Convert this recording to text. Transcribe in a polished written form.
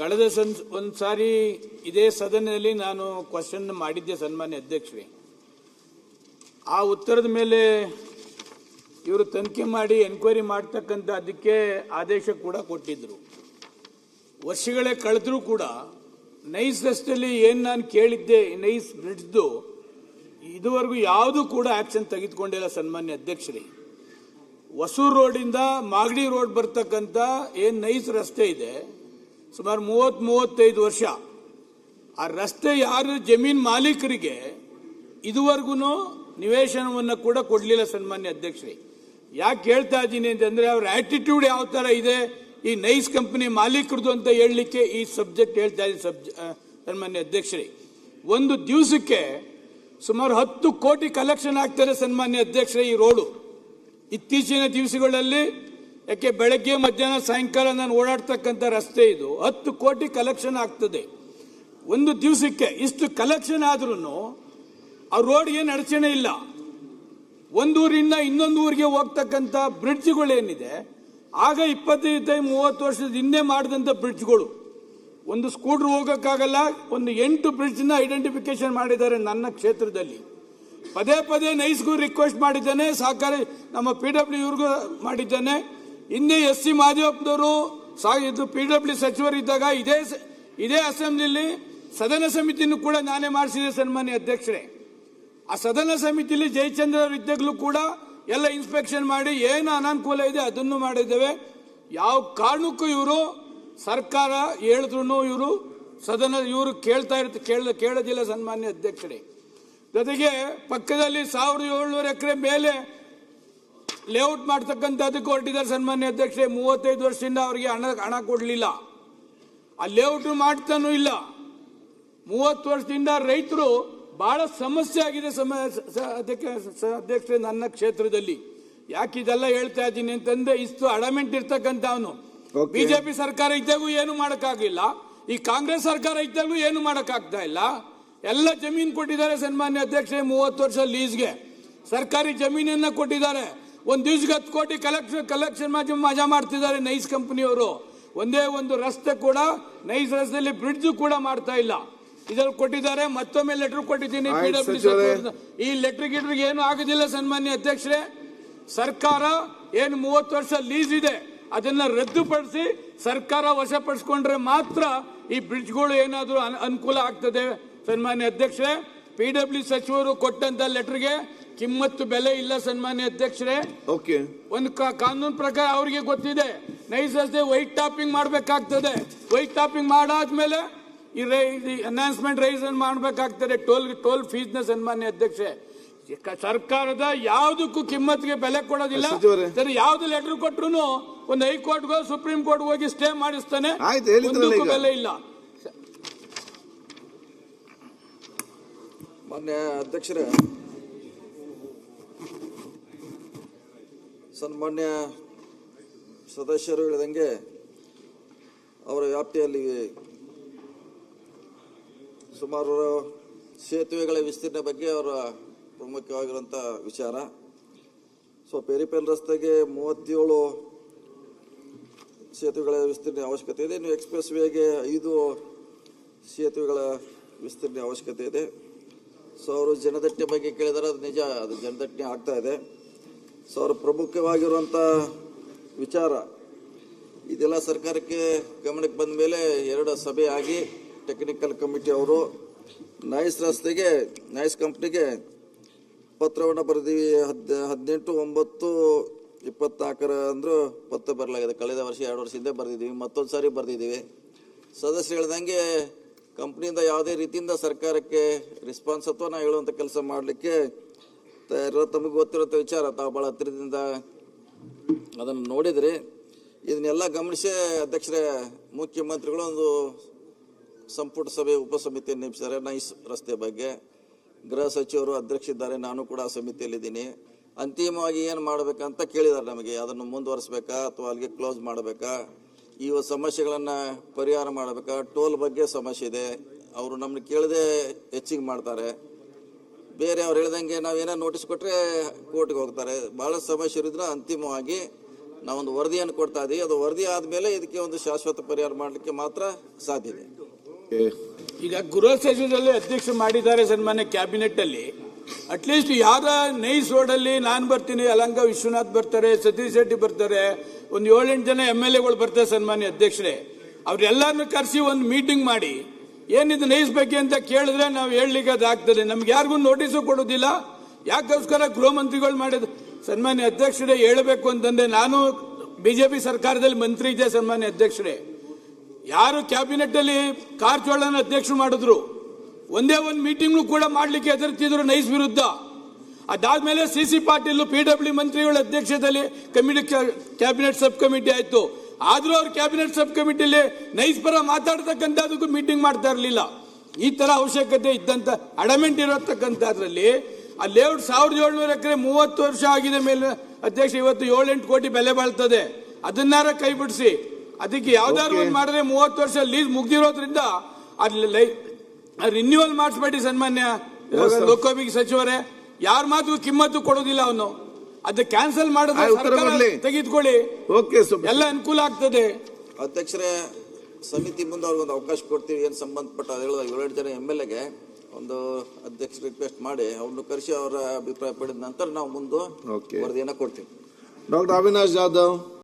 ಕಳೆದ ಒಂದು ಸಾರಿ ಇದೇ ಸದನದಲ್ಲಿ ನಾನು ಕ್ವಶನ್ ಮಾಡಿದ್ದೆ ಸನ್ಮಾನ್ಯ ಅಧ್ಯಕ್ಷರೇ. ಆ ಉತ್ತರದ ಮೇಲೆ ಇವರು ತನಿಖೆ ಮಾಡಿ ಎನ್ಕ್ವೈರಿ ಮಾಡ್ತಕ್ಕಂಥ ಅದಕ್ಕೆ ಆದೇಶ ಕೂಡ ಕೊಟ್ಟಿದ್ರು. ವರ್ಷಗಳೇ ಕಳೆದರೂ ಕೂಡ ನೈಸ್ ರಸ್ತೆಯಲ್ಲಿ ಏನು ನಾನು ಕೇಳಿದ್ದೆ ನೈಸ್ ಬ್ರಿಡ್ಜ್ದು ಇದುವರೆಗೂ ಯಾವುದೂ ಕೂಡ ಆಕ್ಷನ್ ತೆಗೆದುಕೊಂಡಿಲ್ಲ ಸನ್ಮಾನ್ಯ ಅಧ್ಯಕ್ಷರೇ. ಹೊಸೂರು ರೋಡಿಂದ ಮಾಗಡಿ ರೋಡ್ ಬರ್ತಕ್ಕಂಥ ಏನು ನೈಸ್ ರಸ್ತೆ ಇದೆ, ಸುಮಾರು 30-35 ವರ್ಷ ಆ ರಸ್ತೆ ಯಾರು ಜಮೀನ್ ಮಾಲೀಕರಿಗೆ ಇದುವರೆಗೂ ನಿವೇಶನವನ್ನು ಕೂಡ ಕೊಡಲಿಲ್ಲ ಸನ್ಮಾನ್ಯ ಅಧ್ಯಕ್ಷರೇ. ಯಾಕೆ ಹೇಳ್ತಾ ಇದ್ದೀನಿ ಅಂತಂದ್ರೆ ಅವ್ರ ಆಟಿಟ್ಯೂಡ್ ಯಾವ ತರ ಇದೆ ಈ ನೈಸ್ ಕಂಪನಿ ಮಾಲೀಕರದು ಅಂತ ಹೇಳಲಿಕ್ಕೆ ಈ ಸಬ್ಜೆಕ್ಟ್ ಹೇಳ್ತಾ ಇದ್ದೀನಿ ಸನ್ಮಾನ್ಯ ಅಧ್ಯಕ್ಷರೇ. ಒಂದು ದಿವಸಕ್ಕೆ ಸುಮಾರು 10 ಕೋಟಿ ಕಲೆಕ್ಷನ್ ಆಗ್ತಾರೆ ಸನ್ಮಾನ್ಯ ಅಧ್ಯಕ್ಷರೇ ಈ ರೋಡು. ಇತ್ತೀಚಿನ ದಿವಸಗಳಲ್ಲಿ ಯಾಕೆ ಬೆಳಗ್ಗೆ ಮಧ್ಯಾಹ್ನ ಸಾಯಂಕಾಲ ನಾನು ಓಡಾಡ್ತಕ್ಕಂಥ ರಸ್ತೆ ಇದು 10 ಕೋಟಿ ಕಲೆಕ್ಷನ್ ಆಗ್ತದೆ ಒಂದು ದಿವಸಕ್ಕೆ. ಇಷ್ಟು ಕಲೆಕ್ಷನ್ ಆದ್ರೂ ಆ ರೋಡ್ ಏನು ಅಡಚಣೆ ಇಲ್ಲ. ಒಂದೂರಿಂದ ಇನ್ನೊಂದು ಊರಿಗೆ ಹೋಗ್ತಕ್ಕಂಥ ಬ್ರಿಡ್ಜ್ಗಳೇನಿದೆ ಆಗ 25-30 ವರ್ಷದ ಹಿಂದೆ ಮಾಡಿದಂಥ ಬ್ರಿಡ್ಜ್ಗಳು, ಒಂದು ಸ್ಕೂಟರ್ ಹೋಗೋಕ್ಕಾಗಲ್ಲ. ಒಂದು 8 ಬ್ರಿಡ್ಜ್ನ ಐಡೆಂಟಿಫಿಕೇಶನ್ ಮಾಡಿದ್ದಾರೆ ನನ್ನ ಕ್ಷೇತ್ರದಲ್ಲಿ. ಪದೇ ನೈಸ್ಗೂ ರಿಕ್ವೆಸ್ಟ್ ಮಾಡಿದ್ದೇನೆ, ಸಹಕಾರಿ ನಮ್ಮ PW ಇವ್ರಿಗೂ ಮಾಡಿದ್ದೇನೆ. ಹಿಂದೆ SC ಮಾದೇವಪ್ಪನವರು ಇದು PW ಸಚಿವರಿದ್ದಾಗ ಇದೇ ಅಸೆಂಬ್ಲಿಯಲ್ಲಿ ಸದನ ಸಮಿತಿನೂ ಕೂಡ ನಾನೇ ಮಾಡಿಸಿದೆ ಸನ್ಮಾನ್ಯ ಅಧ್ಯಕ್ಷರೇ. ಆ ಸದನ ಸಮಿತಿಯಲ್ಲಿ ಜಯಚಂದ್ರ ಅವರು ಇದ್ದಾಗಲೂ ಕೂಡ ಎಲ್ಲ ಇನ್ಸ್ಪೆಕ್ಷನ್ ಮಾಡಿ ಏನು ಅನಾನುಕೂಲ ಇದೆ ಅದನ್ನು ಮಾಡಿದ್ದೇವೆ. ಯಾವ ಕಾರಣಕ್ಕೂ ಇವರು ಸರ್ಕಾರ ಹೇಳಿದ್ರು ಇವರು ಸದನ ಇವರು ಕೇಳೋದಿಲ್ಲ ಸನ್ಮಾನ್ಯ ಅಧ್ಯಕ್ಷರೇ. ಜೊತೆಗೆ ಪಕ್ಕದಲ್ಲಿ 1700 ಎಕರೆ ಮೇಲೆ ಲೇಔಟ್ ಮಾಡ್ತಕ್ಕಂಥದ್ದಕ್ಕೆ ಹೊರಟಿದ್ದಾರೆ ಸನ್ಮಾನ್ಯ ಅಧ್ಯಕ್ಷರೇ. 35 ವರ್ಷದಿಂದ ಅವರಿಗೆ ಹಣ ಕೊಡಲಿಲ್ಲ, ಆ ಲೇಔಟ್ ಮಾಡ್ತಾನೂ ಇಲ್ಲ. 30 ವರ್ಷದಿಂದ ರೈತರು ಬಹಳ ಸಮಸ್ಯೆ ಆಗಿದೆ ಅಧ್ಯಕ್ಷರೇ ನನ್ನ ಕ್ಷೇತ್ರದಲ್ಲಿ. ಯಾಕೆ ಇದೆಲ್ಲ ಹೇಳ್ತಾ ಇದ್ದೀನಿ ಅಂತಂದ್ರೆ ಇಷ್ಟು ಅಡಮೆಂಟ್ ಇರ್ತಕ್ಕಂಥ ಅವನು ಬಿಜೆಪಿ ಸರ್ಕಾರ ಇದ್ದಾಗೂ ಏನು ಮಾಡಕ್ಕಾಗಿಲ್ಲ, ಈ ಕಾಂಗ್ರೆಸ್ ಸರ್ಕಾರ ಇದ್ದಾಗೂ ಏನು ಮಾಡಕ್ಕಾಗ್ತಾ ಇಲ್ಲ. ಎಲ್ಲ ಜಮೀನು ಕೊಟ್ಟಿದ್ದಾರೆ ಸನ್ಮಾನ್ಯ ಅಧ್ಯಕ್ಷರೇ. 30 ವರ್ಷ ಲೀಸ್ಗೆ ಸರ್ಕಾರಿ ಜಮೀನನ್ನ ಕೊಟ್ಟಿದ್ದಾರೆ. ಒಂದು ದಿವಸಕ್ಕೆ 10 ಕೋಟಿ ಕಲೆಕ್ಷನ್ ಮಜಾ ಮಾಡ್ತಿದ್ದಾರೆ ನೈಸ್ ಕಂಪನಿಯವರು. ಒಂದೇ ಒಂದು ರಸ್ತೆ ಕೂಡ ನೈಸ್ ರಸ್ತೆಯಲ್ಲಿ ಬ್ರಿಡ್ಜ್ ಕೂಡ ಮಾಡ್ತಾ ಇಲ್ಲ. ಇದ್ರಲ್ಲಿ ಕೊಟ್ಟಿದ್ದಾರೆ. ಮತ್ತೊಮ್ಮೆ ಲೆಟರ್ ಕೊಟ್ಟಿದ್ದೀನಿ PW. ಈ ಲೆಟರ್ ಗಿಟ್ರಿಗೆ ಏನು ಆಗುದಿಲ್ಲ ಸನ್ಮಾನ್ಯ ಅಧ್ಯಕ್ಷರೇ. ಸರ್ಕಾರ ಏನು 30 ವರ್ಷ ಲೀಸ್ ಇದೆ ಅದನ್ನ ರದ್ದುಪಡಿಸಿ ಸರ್ಕಾರ ವಶಪಡಿಸಿಕೊಂಡ್ರೆ ಮಾತ್ರ ಈ ಬ್ರಿಡ್ಜ್ಗಳು ಏನಾದರೂ ಅನುಕೂಲ ಆಗ್ತದೆ ಸನ್ಮಾನ್ಯ ಅಧ್ಯಕ್ಷರೇ. PW ಸಚಿವರು ಕೊಟ್ಟಂತ ಲೆಟರ್ಗೆ ಕಿಮ್ಮತ್ತು ಬೆಲೆ ಇಲ್ಲ ಸನ್ಮಾನ್ಯ ಅಧ್ಯಕ್ಷರೇ. ಒಂದು ಕಾನೂನು ಪ್ರಕಾರ ಅವರಿಗೆ ಗೊತ್ತಿದೆ ನೈಸ್ ರಸ್ತೆ ವೈಟ್ ಟಾಪಿಂಗ್ ಮಾಡಬೇಕಾಗ್ತದೆ. ವೈಟ್ ಟಾಪಿಂಗ್ ಮಾಡಾದ್ಮೇಲೆ ಈ ಅನೌನ್ಸ್ಮೆಂಟ್ ರೈಸ್ ಮಾಡಬೇಕಾಗ್ತದೆ ಟೋಲ್ ಫೀಸ್ ನ ಸನ್ಮಾನ್ಯ ಅಧ್ಯಕ್ಷೆ. ಸರ್ಕಾರದ ಯಾವುದಕ್ಕೂ ಕಿಮ್ಮತ್ಗೆ ಬೆಲೆ ಕೊಡೋದಿಲ್ಲ. ಸರಿ, ಯಾವ್ದು ಲೆಟರ್ ಕೊಟ್ರು ಒಂದು ಹೈಕೋರ್ಟ್ಗೋ ಸುಪ್ರೀಂ ಕೋರ್ಟ್ ಹೋಗಿ ಸ್ಟೇ ಮಾಡಿಸ್ತಾನೆ, ಒಂದಕ್ಕೂ ಬೆಲೆ ಇಲ್ಲ. ಮಾನ್ಯ ಅಧ್ಯಕ್ಷರೇ, ಸನ್ಮಾನ್ಯ ಸದಸ್ಯರು ಹೇಳಿದಂಗೆ ಅವರ ವ್ಯಾಪ್ತಿಯಲ್ಲಿ ಸುಮಾರು ಸೇತುವೆಗಳ ವಿಸ್ತೀರ್ಣ ಬಗ್ಗೆ ಅವರ ಪ್ರಮುಖವಾಗಿರುವಂಥ ವಿಚಾರ. ಪೆರಿಪೆಲ್ ರಸ್ತೆಗೆ 37 ಸೇತುವೆಗಳ ವಿಸ್ತೀರ್ಣ ಅವಶ್ಯಕತೆ ಇದೆ. ಇನ್ನು ಎಕ್ಸ್ಪ್ರೆಸ್ ವೇಗೆ 5 ಸೇತುವೆಗಳ ವಿಸ್ತೀರ್ಣ ಅವಶ್ಯಕತೆ ಇದೆ. ಅವರು ಜನದಟ್ಟಣೆ ಬಗ್ಗೆ ಕೇಳಿದರೆ ಅದು ನಿಜ, ಅದು ಜನದಟ್ಟಣೆ ಆಗ್ತಾ ಇದೆ. ಅವರ ಪ್ರಮುಖವಾಗಿರುವಂಥ ವಿಚಾರ ಇದೆಲ್ಲ ಸರ್ಕಾರಕ್ಕೆ ಗಮನಕ್ಕೆ ಬಂದ ಮೇಲೆ 2 ಸಭೆ ಆಗಿ ಟೆಕ್ನಿಕಲ್ ಕಮಿಟಿ ಅವರು ನೈಸ್ ರಸ್ತೆಗೆ ನೈಸ್ ಕಂಪ್ನಿಗೆ ಪತ್ರವನ್ನು ಬರೆದೀವಿ. 18/9/24 ಅಂದ್ರೂ ಪತ್ರ ಬರಲಾಗಿದೆ. ಕಳೆದ ವರ್ಷ 2 ವರ್ಷ ಹಿಂದೆ ಬರೆದಿದ್ದೀವಿ, ಮತ್ತೊಂದು ಸಾರಿ ಬರೆದಿದ್ದೀವಿ. ಸದಸ್ಯರು ಹೇಳ್ದಂಗೆ ಕಂಪ್ನಿಯಿಂದ ಯಾವುದೇ ರೀತಿಯಿಂದ ಸರ್ಕಾರಕ್ಕೆ ರೆಸ್ಪಾನ್ಸ್ ಅಥವಾ ನಾವು ಹೇಳುವಂಥ ಕೆಲಸ ಮಾಡಲಿಕ್ಕೆ ತಮಗೆ ಗೊತ್ತಿರುವಂಥ ವಿಚಾರ. ತಾವು ಭಾಳ ಹತ್ತಿರದಿಂದ ಅದನ್ನು ನೋಡಿದ್ರಿ. ಇದನ್ನೆಲ್ಲ ಗಮನಿಸಿ ಅಧ್ಯಕ್ಷರೇ, ಮುಖ್ಯಮಂತ್ರಿಗಳು ಒಂದು ಸಂಪುಟ ಸಭೆ ಉಪಸಮಿತಿಯನ್ನು ನೇಮಿಸಿದ್ದಾರೆ ನೈಸ್ ರಸ್ತೆ ಬಗ್ಗೆ. ಗೃಹ ಸಚಿವರು ಅಧ್ಯಕ್ಷರಿದ್ದಾರೆ, ನಾನು ಕೂಡ ಆ ಸಮಿತಿಯಲ್ಲಿದ್ದೀನಿ. ಅಂತಿಮವಾಗಿ ಏನು ಮಾಡಬೇಕಂತ ಕೇಳಿದ್ದಾರೆ ನಮಗೆ. ಅದನ್ನು ಮುಂದುವರಿಸಬೇಕಾ ಅಥವಾ ಅಲ್ಲಿಗೆ ಕ್ಲೋಸ್ ಮಾಡಬೇಕಾ, ಈ ಸಮಸ್ಯೆಗಳನ್ನು ಪರಿಹಾರ ಮಾಡಬೇಕಾ. ಟೋಲ್ ಬಗ್ಗೆ ಸಮಸ್ಯೆ ಇದೆ, ಅವರು ನಮ್ಮನ್ನು ಕೇಳದೆ ಹೆಚ್ಚಿಗೆ ಮಾಡ್ತಾರೆ. ಬೇರೆ ಅವ್ರು ಹೇಳ್ದಂಗೆ ನಾವೇನೋ ನೋಟಿಸ್ ಕೊಟ್ಟರೆ ಕೋರ್ಟ್ಗೆ ಹೋಗ್ತಾರೆ. ಭಾಳ ಸಮಸ್ಯೆ ಇರೋದ್ರಿಂದ ಅಂತಿಮವಾಗಿ ನಾವೊಂದು ವರದಿಯನ್ನು ಕೊಡ್ತಾ ಇದ್ದೀವಿ. ಅದು ವರದಿ ಆದಮೇಲೆ ಇದಕ್ಕೆ ಒಂದು ಶಾಶ್ವತ ಪರಿಹಾರ ಮಾಡಲಿಕ್ಕೆ ಮಾತ್ರ ಸಾಧ್ಯ ಇದೆ. ಈಗ ಗೃಹ ಸಚಿವರಲ್ಲಿ ಅಧ್ಯಕ್ಷ ಮಾಡಿದ್ದಾರೆ ಸನ್ಮಾನ್ಯ ಕ್ಯಾಬಿನೆಟ್ ಅಲ್ಲಿ. ಅಟ್ಲೀಸ್ಟ್ ಯಾರ ನೈಸ್ ರೋಡ್ ಅಲ್ಲಿ ನಾನು ಬರ್ತೀನಿ, ಅಲಂಕ ವಿಶ್ವನಾಥ್ ಬರ್ತಾರೆ, ಸತೀಶ್ ಶೆಟ್ಟಿ ಬರ್ತಾರೆ, ಒಂದು 7-8 ಜನ MLAಗಳು ಬರ್ತಾರೆ ಸನ್ಮಾನ್ಯ ಅಧ್ಯಕ್ಷರೇ. ಅವ್ರೆಲ್ಲರನ್ನು ಕರೆಸಿ ಒಂದು ಮೀಟಿಂಗ್ ಮಾಡಿ ಏನಿದು ನೈಸ್ ಬಗ್ಗೆ ಅಂತ ಕೇಳಿದ್ರೆ ನಾವು ಹೇಳಲಿಕ್ಕೆ ಅದಾಗ್ತದೆ. ನಮ್ಗೆ ಯಾರಿಗೂ ನೋಟಿಸು ಕೊಡೋದಿಲ್ಲ. ಯಾಕೋಸ್ಕರ ಗೃಹ ಮಂತ್ರಿಗಳು ಮಾಡಿದ್ರು ಸನ್ಮಾನ್ಯ ಅಧ್ಯಕ್ಷರೇ. ಹೇಳಬೇಕು ಅಂತಂದ್ರೆ ನಾನು ಬಿಜೆಪಿ ಸರ್ಕಾರದಲ್ಲಿ ಮಂತ್ರಿ ಇದ್ದೆ ಸನ್ಮಾನ್ಯ ಅಧ್ಯಕ್ಷರೇ. ಯಾರು ಕ್ಯಾಬಿನೆಟ್ ಅಲ್ಲಿ ಕಾರಜೋಳನ ಅಧ್ಯಕ್ಷರು ಮಾಡಿದ್ರು, ಒಂದೇ ಒಂದು ಮೀಟಿಂಗ್ ಕೂಡ ಮಾಡ್ಲಿಕ್ಕೆ ಹೆದರ್ತಿದ್ರು ನೈಸ್ ವಿರುದ್ಧ. ಅದಾದ್ಮೇಲೆ CC ಪಾಟೀಲ್ PW ಮಂತ್ರಿಗಳ ಅಧ್ಯಕ್ಷತೆಯಲ್ಲಿ ಕ್ಯಾಬಿನೆಟ್ ಸಬ್ ಕಮಿಟಿ ಆಯ್ತು. ಆದ್ರೂ ಅವ್ರ ಕ್ಯಾಬಿನೆಟ್ ಸಬ್ ಕಮಿಟಿಲಿ ನೈಸ್ ಪರ ಮಾತಾಡ್ತಕ್ಕಂಥದಕ್ಕೂ ಮೀಟಿಂಗ್ ಮಾಡ್ತಾ ಇರಲಿಲ್ಲ. ಈ ತರ ಅವಶ್ಯಕತೆ ಇದ್ದಂತ ಅಡಮೆಂಟ್ ಇರತಕ್ಕಂಥದ್ರಲ್ಲಿ ಆ ಲೇಔಟ್ 1700 ಎಕರೆ 30 ವರ್ಷ ಆಗಿದೆ ಮೇಲೆ ಅಧ್ಯಕ್ಷ, ಇವತ್ತು 7-8 ಕೋಟಿ ಬೆಲೆ ಬಾಳ್ತದೆ. ಅದನ್ನಾರ ಕೈ ಬಿಡಿಸಿ ಅದಕ್ಕೆ ಯಾವ್ದಾದ್ರು ಒಂದು ಮಾಡಿದ್ರೆ 30 ವರ್ಷ ಲೀಸ್ ಮುಗ್ದಿರೋದ್ರಿಂದ ಅಲ್ಲಿ ರಿನ್ಯೂವಲ್ ಮಾಡಿಸ್ಬೇಡಿ ಸನ್ಮಾನ್ಯ ಲೋಕೋಪಯೋಗಿ ಸಚಿವರೇ. ಯಾರ ಮಾತು ಕಿಮ್ಮತ್ತು ಕೊಡೋದಿಲ್ಲ ಅವನು. ಅದು ಕ್ಯಾನ್ಸಲ್ ಮಾಡಿದ್ರೆ ತೆಗೆದುಕೊಳ್ಳಿ, ಎಲ್ಲ ಅನುಕೂಲ ಆಗ್ತದೆ. ಅಧ್ಯಕ್ಷರೇ, ಸಮಿತಿ ಮುಂದೆ ಅವ್ರಿಗೊಂದು ಅವಕಾಶ ಕೊಡ್ತೀವಿ. ಏನು ಸಂಬಂಧಪಟ್ಟ 7 ಜನ MLAಗೆ ಒಂದು ಅಧ್ಯಕ್ಷ ರಿಕ್ವೆಸ್ಟ್ ಮಾಡಿ ಅವ್ರನ್ನ ಕರೆಸಿ ಅವರ ಅಭಿಪ್ರಾಯ ಪಡೆದ ನಂತರ ನಾವು ಮುಂದೆ ವರದಿಯನ್ನು ಕೊಡ್ತೀವಿ. ಡಾಕ್ಟರ್ ಅವಿನಾಶ್ ಜಾಧವ್.